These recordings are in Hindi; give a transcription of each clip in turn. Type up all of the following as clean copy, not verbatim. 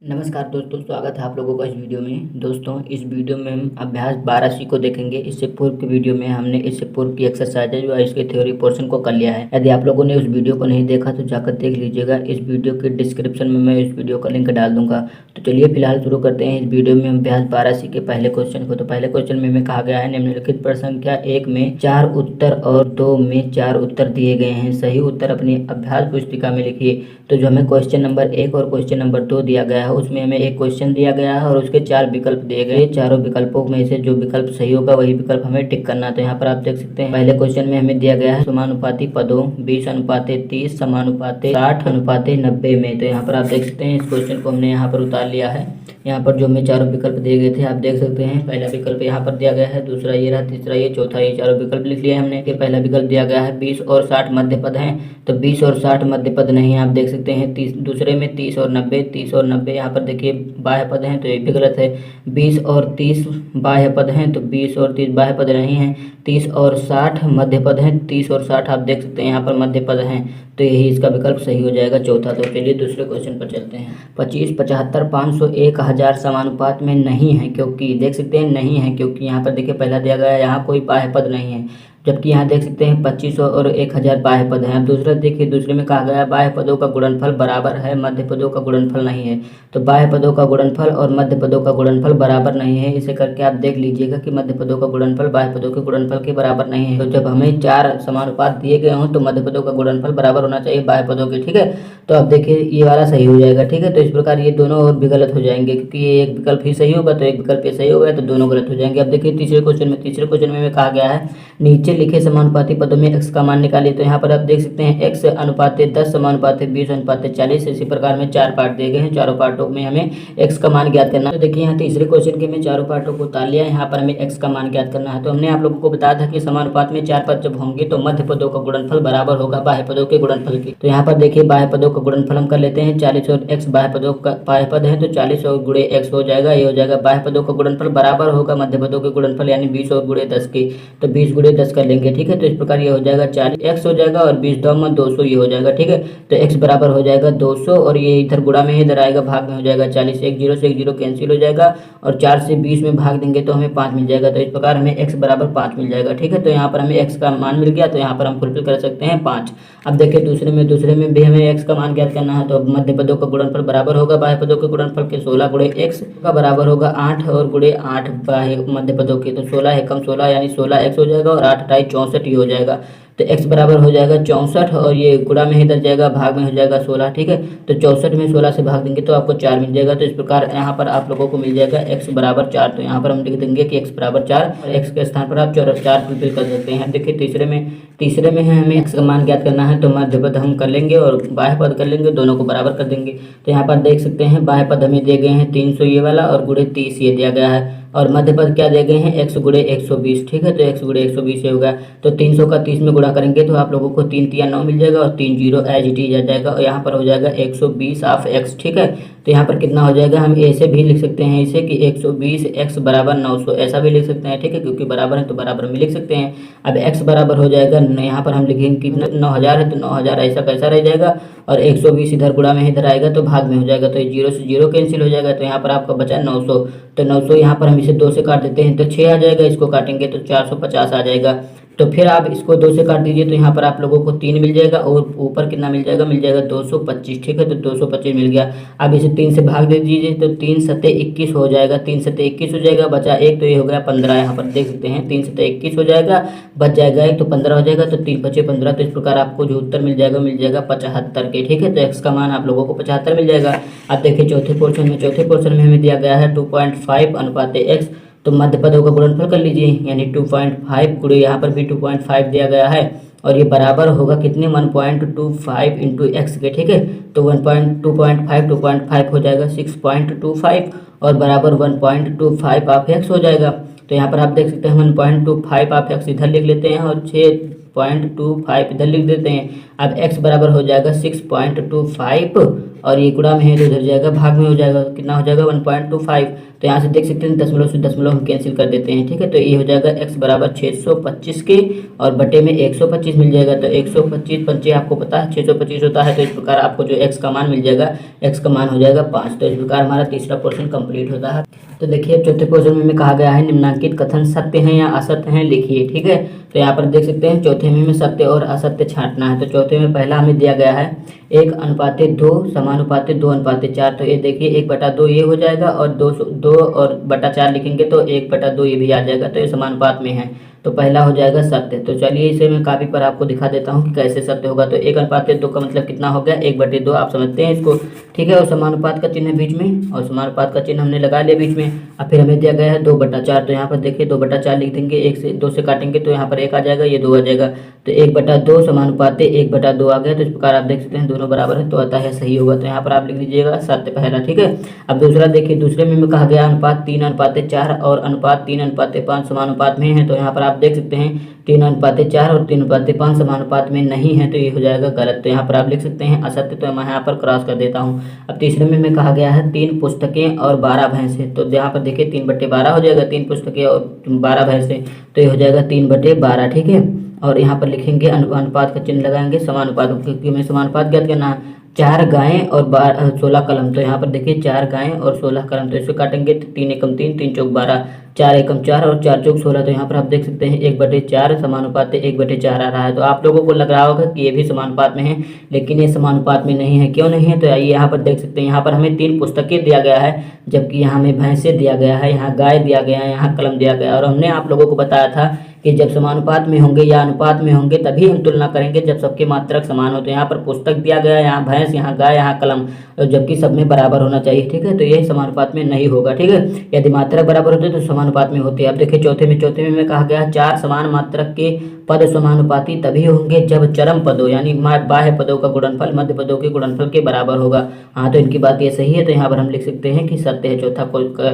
नमस्कार दोस्तों, स्वागत है आप लोगों का इस वीडियो में। दोस्तों, इस वीडियो में हम अभ्यास 12C को देखेंगे। इससे पूर्व की वीडियो में हमने इससे पूर्व की एक्सरसाइजेज और इसके थ्योरी पोर्शन को कर लिया है। यदि आप लोगों ने उस वीडियो को नहीं देखा तो जाकर देख लीजिएगा। इस वीडियो के डिस्क्रिप्शन में मैं इस वीडियो का लिंक डाल दूंगा। तो चलिए फिलहाल शुरू करते हैं इस वीडियो में अभ्यास 12C के पहले क्वेश्चन को। तो पहले क्वेश्चन में हमें कहा गया है, निम्नलिखित प्रश्न संख्या 1 में 4 उत्तर और 2 में 4 उत्तर दिए गए हैं। सही उत्तर अपनी अभ्यास पुस्तिका में लिखिए। तो जो हमें क्वेश्चन नंबर 1 और क्वेश्चन नंबर 2 दिया गया है, उसमें हमें एक क्वेश्चन दिया गया है और उसके 4 विकल्प दिए गए। चारों विकल्पों में से जो विकल्प सही होगा वही विकल्प हमें टिक करना है। तो यहाँ पर आप देख सकते हैं, पहले क्वेश्चन में हमें दिया गया है समानुपाती पदों 20:30 समानुपाती 60:90 में। तो यहाँ पर आप देख सकते हैं, इस क्वेश्चन को हमने यहाँ पर उतार लिया है। यहाँ पर जो हमें चारों विकल्प दिए गए थे आप देख सकते हैं। पहला विकल्प यहाँ पर दिया गया है, दूसरा ये रहा, तीसरा ये, चौथा ये। चारों विकल्प लिख लिया है हमने। कि पहला विकल्प दिया गया है 20 और 60 मध्य पद हैं, तो 20 और 60 मध्य पद नहीं है, आप देख सकते हैं। दूसरे में 30 और 90, 30 और 90 यहाँ पर देखिए बाह्य पद हैं, तो ये भी गलत है। 20 और 30 बाह्य पद हैं, तो 20 और 30 बाह्य पद नहीं हैं। 30 और 60 मध्य पद हैं, 30 और 60 आप देख सकते हैं यहाँ पर मध्य पद हैं, तो यही इसका विकल्प सही हो जाएगा, चौथा। तो चलिए दूसरे क्वेश्चन पर चलते हैं। 25, 75, 500, 1000 समानुपात में नहीं है, क्योंकि देख सकते हैं नहीं है, क्योंकि यहाँ पर देखिए पहला दिया गया है, यहाँ कोई बाह्य पद नहीं है। जबकि यहाँ देख सकते हैं 2500 और 1000 बाह्य पद हैं। दूसरा देखिए, दूसरे में कहा गया है बाह्य पदों का गुणनफल बराबर है, मध्य पदों का गुणनफल नहीं है। तो बाह्य पदों का गुणनफल और मध्य पदों का गुणनफल बराबर नहीं है। इसे करके आप देख लीजिएगा कि मध्य पदों का गुणनफल बाह्य पदों के गुणनफल के बराबर नहीं है। तो जब हमें 4 समानुपात दिए गए हों तो मध्य पदों का गुणनफल बराबर होना चाहिए बाह्य पदों के, ठीक है। तो अब देखिए ये वाला सही हो जाएगा, ठीक है। तो इस प्रकार ये दोनों और भी गलत हो जाएंगे, क्योंकि ये एक विकल्प ही सही होगा तो एक विकल्प ये सही होगा, तो दोनों गलत हो जाएंगे। अब देखिए तीसरे क्वेश्चन में कहा गया है, नीचे लिखे समानुपाती पदों में x का मान निकालिए। तो यहाँ पर आप देख सकते हैं x अनुपात 10 समानुपात 20 अनुपात 40। इसी प्रकार में 4 पार्ट दिए गए हैं, चारों पार्टों में हमें x का मान ज्ञात करना है। तो देखिए यहाँ तीसरे क्वेश्चन के मैं चारों पार्टों को उतार लिया, यहाँ पर हमें x का मान ज्ञात करना है। तो हमने आप लोगों को बताया था कि समानुपात में 4 पद जब होंगे तो मध्य पदों का गुणनफल बराबर होगा बाह्य पदों के गुणनफल की। तो यहाँ पर देखिए बाह्य पदों का गुणनफल हम कर लेते हैं। 40 और x बाह्य पदों का बाह्य पद है, तो 40 और गुणे x हो जाएगा, ये हो जाएगा। बाह्य पदों का गुणनफल बराबर होगा मध्य पदों के गुणनफल, यानी 20 और गुणे 10 की, तो 20 गुणे 10 कर लेंगे, ठीक है। तो इस प्रकार ये हो जाएगा 40 x हो जाएगा और 20 में 200 ये हो जाएगा, ठीक है। तो x बराबर हो जाएगा 200 और ये इधर गुणा में इधर आएगा, भाग में हो जाएगा 40। 1 0 से 1 0 कैंसिल हो जाएगा और 4 से 20 में भाग देंगे तो हमें 5 मिल जाएगा। तो इस प्रकार हमें x बराबर 5 मिल जाएगा, ठीक है। तो यहाँ पर हमें x का मान मिल गया, तो यहाँ पर हम फुलफिल कर सकते हैं 5। अब देखिए दूसरे में भी हमें x का मान ज्ञात करना है। तो मध्य पदों का गुणनफल बराबर होगा बाह्य पदों के गुणनफल के, 16 गुणे x का बराबर होगा 8 और गुणे 8 बाह्य मध्य पदों के। तो 16 एकम 16 यानी 16x हो जाएगा और 8 × 64 ये हो जाएगा। तो x बराबर हो जाएगा 64 और ये गुणा में इधर जाएगा, भाग में हो जाएगा 16, ठीक है। तो 64 में 16 से भाग देंगे तो आपको 4 मिल जाएगा। तो इस प्रकार यहाँ पर आप लोगों को मिल जाएगा x बराबर 4। तो यहाँ पर हम लिख देंगे कि x बराबर 4 और x के स्थान पर आप 4 फुलफिल कर सकते हैं। देखिए तीसरे में है हमें x का मान ज्ञात करना है। तो मध्य पद हम कर लेंगे और बाह्य पद कर लेंगे, दोनों को बराबर कर देंगे। तो यहाँ पर देख सकते हैं बाह्य पद हमें दिए गए हैं 300 ये वाला और गुणे 30 ये दिया गया है, और मध्य पद क्या दिए गए हैं x गुणे 120, ठीक है। तो x गुणे 120 ये होगा। तो 300 का 30 में गुणा करेंगे तो आप लोगों को 3 × 9 मिल जाएगा और 3 0 एज इट इज आ जाएगा, और यहाँ पर हो जाएगा 120 ऑफ x, ठीक है। तो यहाँ पर कितना हो जाएगा, हम ऐसे भी लिख सकते हैं इसे कि 120 x बराबर 900, ऐसा भी लिख सकते हैं, ठीक है। क्योंकि बराबर है तो बराबर में लिख सकते हैं। अब x बराबर हो जाएगा, यहाँ पर हम लिखेंगे कितना 9000 है, तो 9000 ऐसा कैसा रह जाएगा और 120 इधर गुणा में इधर आएगा तो भाग में हो जाएगा, तो 0 से 0 कैंसिल हो जाएगा। तो यहाँ पर आपका बचा 900। तो 900 यहाँ पर हम इसे 2 से काट देते हैं तो 6 आ जाएगा, इसको काटेंगे तो 450 आ जाएगा। तो फिर आप इसको 2 से काट दीजिए तो यहाँ पर आप लोगों को 3 मिल जाएगा और ऊपर कितना मिल जाएगा 225, ठीक है। तो 225 मिल गया। अब इसे 3 से भाग दे दीजिए तो 3 सत्ते 21 हो जाएगा, 3 सत्ते 21 हो जाएगा, बचा 1 तो ये हो गया 15। यहाँ पर देख सकते हैं 3 सत्ते 21 हो जाएगा, बच जाएगा 1 तो 15 हो जाएगा, तो 3 × 5 = 15। तो इस प्रकार आपको जो उत्तर मिल जाएगा 75 के, ठीक है। तो x का मान आप लोगों को 75 मिल जाएगा। अब देखिए चौथे पोर्शन में हमें दिया गया है 2.5 अनुपात x। तो मध्य पदों का गुणनफल कर लीजिए, यानी 2.5 गुणे यहाँ पर भी 2.5 दिया गया है और ये बराबर होगा कितने 1.25 इंटू x के, ठीक है। तो 2.5 हो जाएगा 6.25 और बराबर 1.25 ऑफ x हो जाएगा। तो यहाँ पर आप देख सकते हैं 1.25 ऑफ x इधर लिख लेते हैं और 6 6.25 इधर लिख देते हैं। अब x बराबर हो जाएगा 6.25 और ये गुणा में है तो इधर जाएगा भाग में हो जाएगा, कितना हो जाएगा 1.25। तो यहाँ से देख सकते हैं दशमलव से दशमलव हम कैंसिल कर देते हैं, ठीक है। तो ये हो जाएगा x बराबर 625 के और बटे में 125 मिल जाएगा। तो 125 पंचे आपको पता है 625 होता है। तो इस प्रकार आपको जो x का मान मिल जाएगा, x का मान हो जाएगा 5। तो इस प्रकार हमारा तीसरा पोर्शन कंप्लीट होता है। तो देखिए चौथे पोर्शन में कहा गया है निम्नलिखित कथन सत्य हैं या असत्य हैं लिखिए, ठीक है। तो यहाँ पर देख सकते हैं चौथे में सत्य और असत्य छांटना है। तो चौथे में पहला हमें दिया गया है 1:2 समानुपातिक 2:4। तो ये देखिए 1/2 ये हो जाएगा और 2 और बटा 4 लिखेंगे तो 1/2 ये भी आ जाएगा। तो ये समानुपात में है, तो पहला हो जाएगा सत्य। तो चलिए इसे मैं कापी पर आपको दिखा देता हूँ कि कैसे सत्य होगा। तो 1:2 का मतलब कितना हो गया 1/2, आप समझते हैं इसको, ठीक है। और समानुपात का चिन्ह बीच में, और समानुपात का चिन्ह हमने लगा लिया बीच में। अब फिर हमें दिया गया है 2/4। तो यहाँ पर देखिए 2/4 लिख देंगे, 1 से 2 से काटेंगे तो यहाँ पर 1 आ जाएगा, ये 2 आ जाएगा। तो 1/2 समानुपात 1/2 आ गया। तो इस प्रकार आप देख सकते हैं दोनों बराबर है तो अतः है सही होगा। तो यहाँ पर आप लिख लीजिएगा सत्य पहला, ठीक है। अब दूसरा देखिए, दूसरे में कहा गया अनुपात 3:4 और अनुपात 3:5 समानुपात में है। तो यहाँ पर आप देख सकते हैं 3:4 और 3:5 समानुपात में नहीं है, तो ये हो जाएगा गलत। तो यहाँ पर आप लिख सकते हैं असत्य। तो मैं यहाँ पर क्रॉस कर देता हूँ। अब तीसरे में कहा गया है 3 पुस्तकें और 12 भैंसें। तो यहाँ पर देखिए 3/12 हो जाएगा, 3 पुस्तकें और 12 भैंसें, तो ये हो जाएगा 3/12, ठीक है। और यहाँ पर लिखेंगे अनुपात का चिन्ह लगाएंगे समानुपात, क्योंकि हमें समानुपात ज्ञात करना है। 4 गायें और 16 कलम। तो यहाँ पर देखिए 4 गायें और 16 कलम, तो इसको काटेंगे 3 एकम 3, 3 चौक 12, 4 एकम 4 और 4 चौक 16। तो यहाँ पर आप देख सकते हैं 1/4 समानुपात 1/4 आ रहा है। तो आप लोगों को लग रहा होगा कि ये भी समानुपात में है, लेकिन ये समानुपात में नहीं है। क्यों नहीं है? तो आइए यहाँ पर देख सकते हैं, यहाँ पर हमें 3 पुस्तकें दिया गया है, जबकि यहाँ हमें भैंसे दिया गया है, यहाँ गाय दिया गया है, यहाँ कलम दिया गया है। और हमने आप लोगों को बताया था कि जब समानुपात में होंगे या अनुपात में होंगे तभी हम तुलना करेंगे जब सबके मात्रक समान हो। तो यहाँ पर पुस्तक दिया गया है, यहाँ भैंस, यहाँ गाय, यहाँ कलम, जबकि सब में बराबर होना चाहिए, ठीक है। तो ये समानुपात में नहीं होगा, ठीक है। यदि मात्रक बराबर होते तो समानुपात में होते। अब देखिए चौथे में कहा गया 4 समान मात्रक के पद समानुपाती तभी होंगे जब चरम पदों यानी बाह्य पदों का गुणनफल मध्य पदों के गुणनफल के बराबर होगा। हाँ, तो इनकी बात ये सही है। तो यहाँ पर हम लिख सकते हैं कि सत्य है चौथा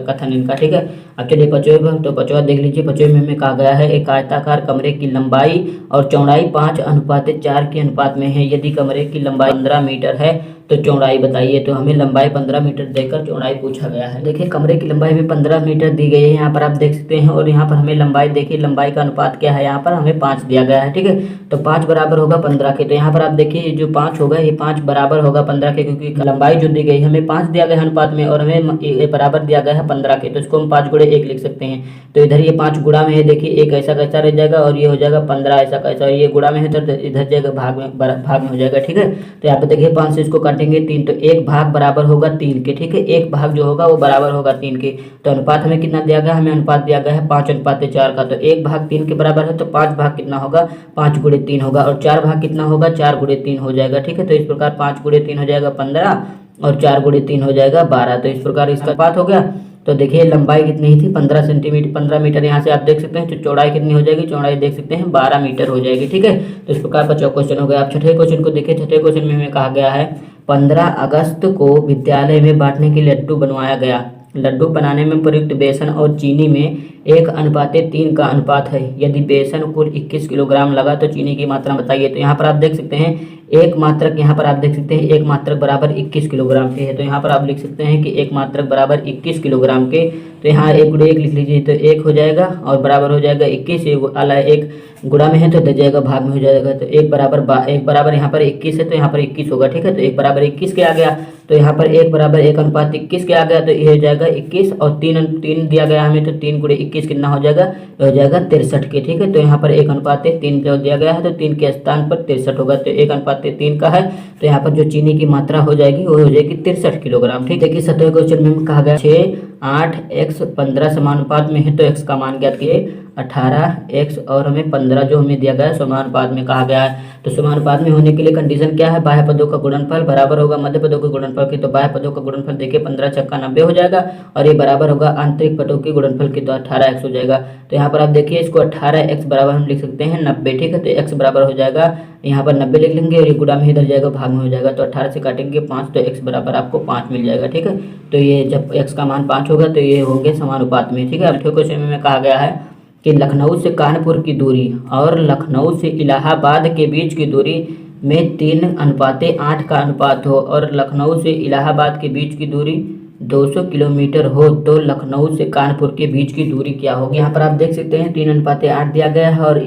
कथन इनका, ठीक है। अब चलिए पांचवें पर, तो पांचवा देख लीजिए। पांचवें में कहा गया है एक आयताकार कमरे की लंबाई और चौड़ाई 5:4 के अनुपात में है। यदि कमरे की लंबाई 15 मीटर है तो चौड़ाई बताइए। तो हमें लंबाई 15 मीटर देकर चौड़ाई पूछा गया है। देखिए कमरे की लंबाई में 15 मीटर दी गई है, यहाँ पर आप देख सकते हैं। और यहाँ पर हमें लंबाई, देखिए लंबाई का अनुपात क्या है, यहाँ पर हमें 5 दिया गया है, ठीक है। तो 5 बराबर होगा 15 के। तो यहाँ पर आप देखिए ये जो 5 होगा ये 5 बराबर होगा 15 के, क्योंकि लंबाई जो दी गई हमें 5 दिया गया है अनुपात में और हमें बराबर दिया गया है 15 के। तो इसको हम 5 गुणे 1 लिख सकते हैं। तो इधर ये 5 गुणा में है, देखिए 1 ऐसा कैसा रह जाएगा और ये हो जाएगा 15 ऐसा कैसा, ये गुणा में है तो इधर जाएगा भाग में हो जाएगा, ठीक है। तो यहाँ पर देखिए 5 से इसको काटेंगे 3, तो 1 भाग बराबर होगा 3 के, ठीक है। 1 भाग जो होगा वो बराबर होगा 3 के। तो अनुपात हमें कितना दिया गया, हमें अनुपात दिया गया है 5:4 का। तो 1 भाग 3 के बराबर है, तो 5 भाग कितना होगा 5 गुणे 3 होगा। और 4 भाग कितना होगा 4 गुणे 3 हो जाएगा, ठीक है। तो इस प्रकार 5 गुणे 3 हो जाएगा 15 और 4 गुणे 3 हो जाएगा 12। तो इस प्रकार इसका अनुपात हो गया। तो देखिए लंबाई कितनी थी 15 सेंटीमीटर 15 मीटर, यहाँ से आप देख सकते हैं। तो चौड़ाई कितनी हो जाएगी, चौड़ाई देख सकते हैं 12 मीटर हो जाएगी, ठीक है। तो इस प्रकार 50 क्वेश्चन हो गया। आप छठे क्वेश्चन को देखिए। छठे क्वेश्चन में हमें कहा गया है 15 अगस्त को विद्यालय में बांटने के लिए लड्डू बनवाया गया। लड्डू बनाने में प्रयुक्त बेसन और चीनी में 1:3 का अनुपात है। यदि बेसन कुल 21 किलोग्राम लगा तो चीनी की मात्रा बताइए। तो यहाँ पर आप देख सकते हैं एक मात्रक, यहाँ पर आप देख सकते हैं एक मात्रक बराबर 21 किलोग्राम के है। तो यहाँ पर आप लिख सकते हैं कि एक मात्रक बराबर 21 किलोग्राम के। तो यहाँ 1 गुणे 1 लिख लीजिए, तो 1 हो जाएगा और बराबर हो जाएगा 21। एक गुणा में है तो दे जाएगा भाग में हो जाएगा। तो 1 बराबर यहाँ पर 21 है, तो यहाँ पर 21 होगा, ठीक है। तो 1 बराबर 21 के आ गया। तो यहाँ पर 1 बराबर 1:21 के आ गया। तो ये हो जाएगा 21 और 3 दिया गया हमें, तो 3 गुणे 21 कितना हो जाएगा, हो जाएगा 63 के, ठीक है। तो यहाँ पर 1:3 जो दिया गया है तो 3 के स्थान पर 63 होगा। तो 1:3 का है। तो यहाँ पर जो चीनी की मात्रा हो जाएगी वो हो जाएगी 63 किलोग्राम, ठीक है। कि 17वें क्वेश्चन में कहा गया 6, 8, x 15 समानुपात में है तो x का मान ज्ञात किए। 18 x और हमें 15 जो हमें दिया गया है समानुपात में कहा गया है। तो समानुपात में होने के लिए कंडीशन क्या है, बाह्य पदों का गुणनफल बराबर होगा मध्य पदों के गुणनफल के। तो बाह्य पदों का गुणनफल देखिए 15 छक्का 90 हो जाएगा और ये बराबर होगा आंतरिक पदों के गुणनफल के। तो 18x हो जाएगा। तो यहाँ पर आप देखिए इसको 18x बराबर हम लिख सकते हैं 90, ठीक है। तो x बराबर हो जाएगा यहाँ पर 90 लिख लेंगे और ये गुणा में इधर जाएगा भाग में हो जाएगा। तो 18 से काटेंगे 5, तो x बराबर आपको 5 मिल जाएगा, ठीक है। तो ये जब x का मान 5 होगा तो ये होंगे समानुपात में, ठीक है। अब क्वेश्चन में कहा गया है कि लखनऊ से कानपुर की दूरी और लखनऊ से इलाहाबाद के बीच की दूरी में 3:8 का अनुपात हो और लखनऊ से इलाहाबाद के बीच की दूरी 200 किलोमीटर हो तो लखनऊ से कानपुर के बीच की दूरी क्या होगी। यहाँ पर आप देख सकते हैं 3:8 दिया गया है और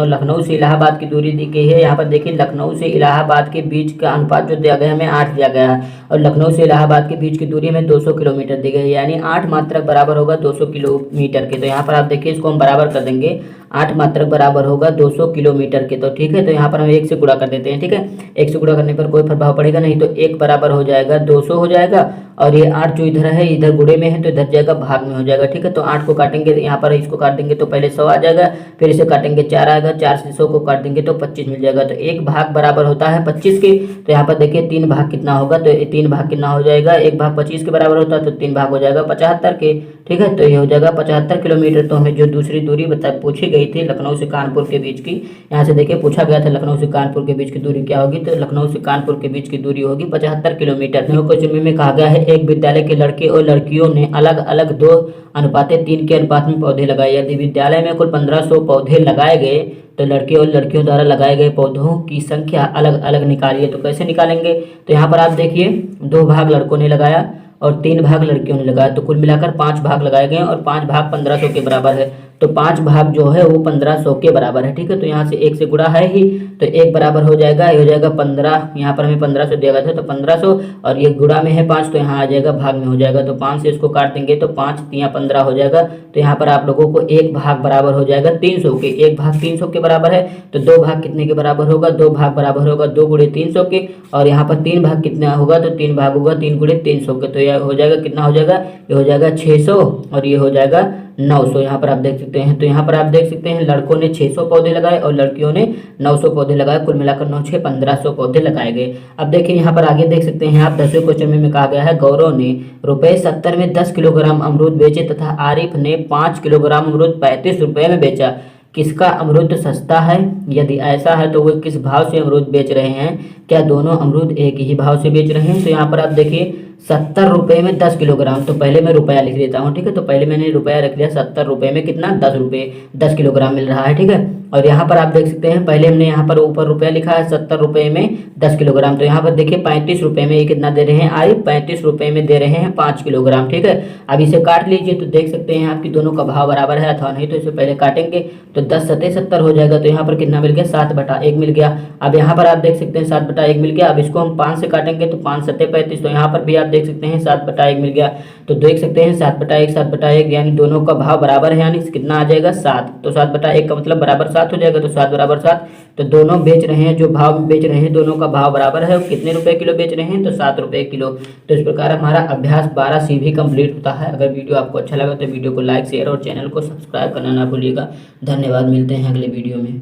लखनऊ से इलाहाबाद की दूरी दी गई है। यहाँ पर देखिए लखनऊ से इलाहाबाद के बीच का अनुपात जो दिया गया है हमें 8 दिया गया है और लखनऊ से इलाहाबाद के बीच की दूरी में 200 किलोमीटर दी गई है, यानी 8 मात्रक बराबर होगा 200 किलोमीटर के। तो यहाँ पर आप देखिए इसको हम बराबर कर देंगे, 8 मात्रक बराबर होगा 200 किलोमीटर के। तो ठीक है, तो यहाँ पर हम 1 से गुणा कर देते हैं। ठीक है, 1 से गुणा करने पर कोई प्रभाव पड़ेगा नहीं, तो 1 बराबर हो जाएगा 200 हो जाएगा और ये 8 जो इधर है इधर गुणे में है तो इधर जाएगा भाग में हो जाएगा। ठीक है, तो 8 को काटेंगे यहाँ पर, इसको काट देंगे तो पहले 100 आ जाएगा, फिर इसे काटेंगे 4 आएगा, 4 से 100 को काट देंगे तो 25 मिल जाएगा। तो 1 भाग बराबर होता है 25 के। तो यहाँ पर देखिए 3 भाग कितना होगा, तो 3 भाग कितना हो जाएगा, 1 भाग 25 के बराबर होता है तो 3 भाग हो जाएगा 75 के। ठीक है, तो ये हो जाएगा 75 किलोमीटर। तो हमें जो दूसरी दूरी पूछी गई थी लखनऊ से कानपुर के बीच की, यहाँ से देखिए पूछा गया था लखनऊ से कानपुर के बीच की दूरी क्या होगी, तो लखनऊ से कानपुर के बीच की दूरी होगी 75 किलोमीटर। क्वेश्चन में कहा गया है एक विद्यालय के लड़के और लड़कियों ने अलग अलग 2:3 के अनुपात में पौधे लगाए। यदि विद्यालय में कुल 1500 पौधे लगाए गए तो लड़के और लड़कियों द्वारा लगाए गए पौधों की संख्या अलग अलग निकालिए। तो कैसे निकालेंगे, तो यहाँ पर आप देखिए 2 भाग लड़कों ने लगाया और 3 भाग लड़कियों ने लगाया, तो कुल मिलाकर 5 भाग लगाए गए और 5 भाग 1500 के बराबर है। तो 5 भाग जो है वो 1500 के बराबर है। ठीक है, तो यहाँ से 1 से गुणा है ही, तो 1 बराबर हो जाएगा, ये हो जाएगा 15। यहाँ पर हमें 1500 दिया गया था तो 1500 और ये गुणा में है 5 तो यहाँ आ जाएगा भाग में हो जाएगा। तो 5 से इसको काट देंगे तो 5 तियाँ 15 हो जाएगा। तो यहाँ पर आप लोगों को 1 भाग बराबर हो जाएगा 300 के। 1 भाग 300 के बराबर है तो 2 भाग कितने के बराबर होगा, 2 भाग बराबर होगा 2 गुणे 300 के। और यहाँ पर 3 भाग कितना होगा, तो 3 भाग होगा 3 गुणे 300 के। तो यह हो जाएगा कितना हो जाएगा, ये हो जाएगा 600 और ये हो जाएगा 900। यहाँ पर आप देख सकते हैं, तो यहाँ पर आप देख सकते हैं लड़कों ने 600 पौधे लगाए और लड़कियों ने 900 पौधे लगाए, कुल मिलाकर 9 6 1500 पौधे लगाए गए। अब देखिए यहाँ पर आगे देख सकते हैं आप 10वें क्वेश्चन में कहा गया है गौरव ने ₹70 में 10 किलोग्राम अमरूद बेचे तथा आरिफ ने 5 किलोग्राम अमरूद 35 रुपये में बेचा। किसका अमरूद सस्ता है? यदि ऐसा है तो वो किस भाव से अमरूद बेच रहे हैं? क्या दोनों अमरूद एक ही भाव से बेच रहे हैं? तो यहाँ पर आप देखिए 70 रुपये में 10 किलोग्राम, तो पहले मैं रुपया लिख देता हूँ। ठीक है, तो पहले मैंने रुपया रख लिया, 70 रुपये में कितना 10 रुपये 10 किलोग्राम मिल रहा है। ठीक है, और यहाँ पर आप देख सकते हैं पहले हमने यहाँ पर ऊपर रुपया लिखा है 70 रुपये में 10 किलोग्राम, तो यहाँ पर देखिए 35 रुपये में ये कितना दे रहे हैं, आई 35 रुपये में दे रहे हैं 5 किलोग्राम। ठीक है, अब इसे काट लीजिए तो देख सकते हैं आपकी दोनों का भाव बराबर है अथवा नहीं, तो इसे पहले काटेंगे तो 10 सत्ते 70 हो जाएगा। तो यहाँ पर कितना मिल गया, 7/1 मिल गया। अब यहाँ पर आप देख सकते हैं 7/1 मिल गया। अब इसको हम 5 से काटेंगे तो 5 सत्ते 35, तो यहाँ पर भी आप देख सकते हैं 7/1 मिल गया। तो देख सकते हैं 7/1 7/1 यानी दोनों का भाव बराबर है, यानी कितना आ जाएगा 7। तो 7/1 का मतलब बराबर 7 हो जाएगा, तो 7 बराबर 7। तो दोनों बेच रहे हैं, जो भाव बेच रहे हैं दोनों का भाव बराबर है। कितने रुपए किलो बेच रहे हैं, तो 7 रुपये किलो। तो इस प्रकार हमारा अभ्यास 12C भी कंप्लीट होता है। अगर वीडियो आपको अच्छा लगा तो वीडियो को लाइक शेयर और चैनल को सब्सक्राइब करना ना भूलिएगा। धन्यवाद, मिलते हैं अगले वीडियो में।